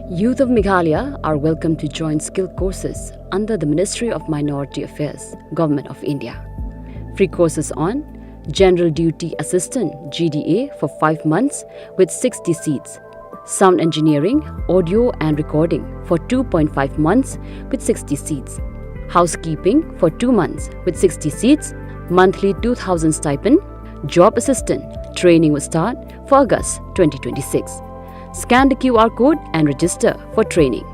Youth of Meghalaya are welcome to join skill courses under the Ministry of Minority Affairs, Government of India. Free courses on General Duty Assistant GDA for 5 months with 60 seats, Sound Engineering, Audio and Recording for 2.5 months with 60 seats, Housekeeping for 2 months with 60 seats, monthly 2,000 stipend, Job Assistant training will start for August 2026. Scan the QR code and register for training.